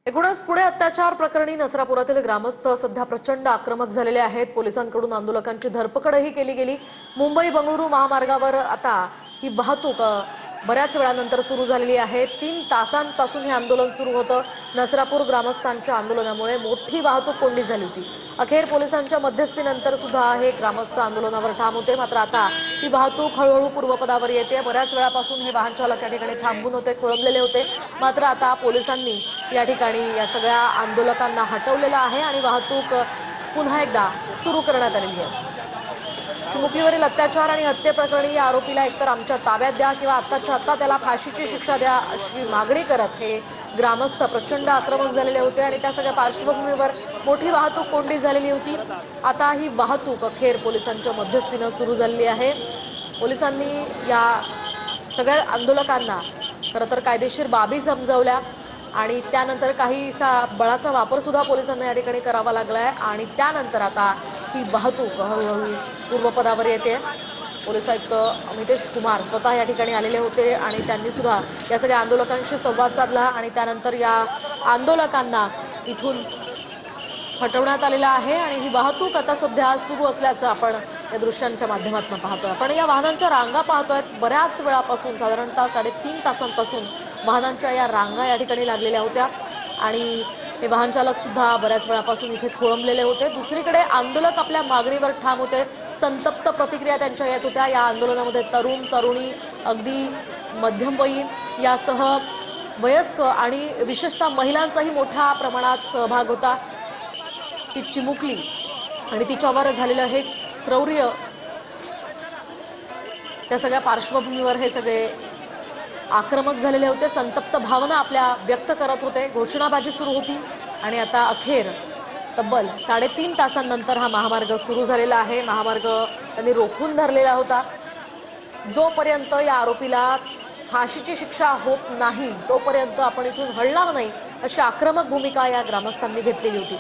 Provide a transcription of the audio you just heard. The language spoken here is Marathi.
एकूणच पुणे अत्याचार प्रकरणी नसरापुरातील ग्रामस्थ सध्या प्रचंड आक्रमक झालेले आहेत। पोलिसांकडून आंदोलकांची धरपकडही केली गेली। मुंबई बंगळुरू महामार्गावर आता ही वाहतूक बऱ्याच वेळानंतर सुरू झालेली आहे। 3 तासांपासून हे आंदोलन सुरू होतं। नसरापूर ग्रामस्थांच्या आंदोलनामुळे मोठी वाहतूक कोंडी झाली होती। अखेर पोलिसांच्या मध्यस्थीनंतर सुद्धा हे ग्रामस्थ आंदोलनावर ठाम होते। मात्र आता ही वाहतूक हळूहळू पूर्वपदावर येते। बऱ्याच वेळापासून हे वाहन चालक या ठिकाणी थांबून होते, खोळंबलेले होते। मात्र आता पोलिसांनी या ठिकाणी या सगळ्या आंदोलकांना हटवलेलं आहे आणि वाहतूक पुन्हा एकदा सुरू करण्यात आलेली आहे। चिमुकलीवरील अत्याचार आणि हत्येप्रकरणी या आरोपीला एकतर आमच्या ताब्यात द्या किंवा आत्ताच्या आत्ता त्याला फाशीची शिक्षा द्या अशी मागणी करत हे ग्रामस्थ प्रचंड आक्रमक झालेले होते आणि त्या सगळ्या पार्श्वभूमीवर मोठी वाहतूक कोंडी झालेली होती। आता ही वाहतूक अखेर पोलिसांच्या मध्यस्थीने सुरू झालेली आहे। पोलिसांनी या सगळ्या आंदोलकांना खरं तर कायदेशीर बाबी समजावल्या आणि त्यानंतर काहीसा बळाचा वापर सुद्धा पोलिसांना या ठिकाणी करावा लागलाय आणि त्यानंतर आता ही वाहतूक हळूहळू पूर्वपदावर येते। पोलीस आयुक्त अमितेश कुमार स्वतः या ठिकाणी आलेले होते आणि त्यांनी सुद्धा या सगळ्या आंदोलकांशी संवाद साधला आणि त्यानंतर या आंदोलकांना इथून हटवण्यात आलेला आहे आणि ही वाहतूक आता सध्या सुरू असल्याचं आपण या दृश्यांच्या माध्यमातून पाहतोय। आपण या वाहनांच्या रांगा पाहतोय। बऱ्याच वेळापासून साधारणतः 3.5 तासांपासून वाहनांच्या या रांगा या ठिकाणी लागलेल्या होत्या आणि हे वाहन चालक सुद्धा बऱ्याच वेळापासून इथे खोळंबलेले होते। दुसरीकडे आंदोलक आपल्या मागणीवर ठाम होते। संतप्त प्रतिक्रिया त्यांच्या येत होत्या। या आंदोलनामध्ये तरुण तरुणी अगदी मध्यमवयीन यासह वयस्क आणि विशेषतः महिलांचाही मोठ्या प्रमाणात सहभाग होता। ती चिमुकली आणि तिच्यावर झालेलं हे क्रौर्य त्या सगळ्या पार्श्वभूमीवर हे सगळे आक्रमक झालेले होते। संतप्त भावना आपल्या व्यक्त करत होते। घोषणाबाजी सुरू होती आणि आता अखेर तब्बल 3.5 तासांनंतर हा महामार्ग सुरू झालेला आहे। महामार्ग त्यांनी रोखून धरलेला होता। जोपर्यंत या आरोपीला फाशीची शिक्षा होत नाही तोपर्यंत आपण इथून हलणार नाही अशी आक्रमक भूमिका या ग्रामस्थांनी घेतलेली होती।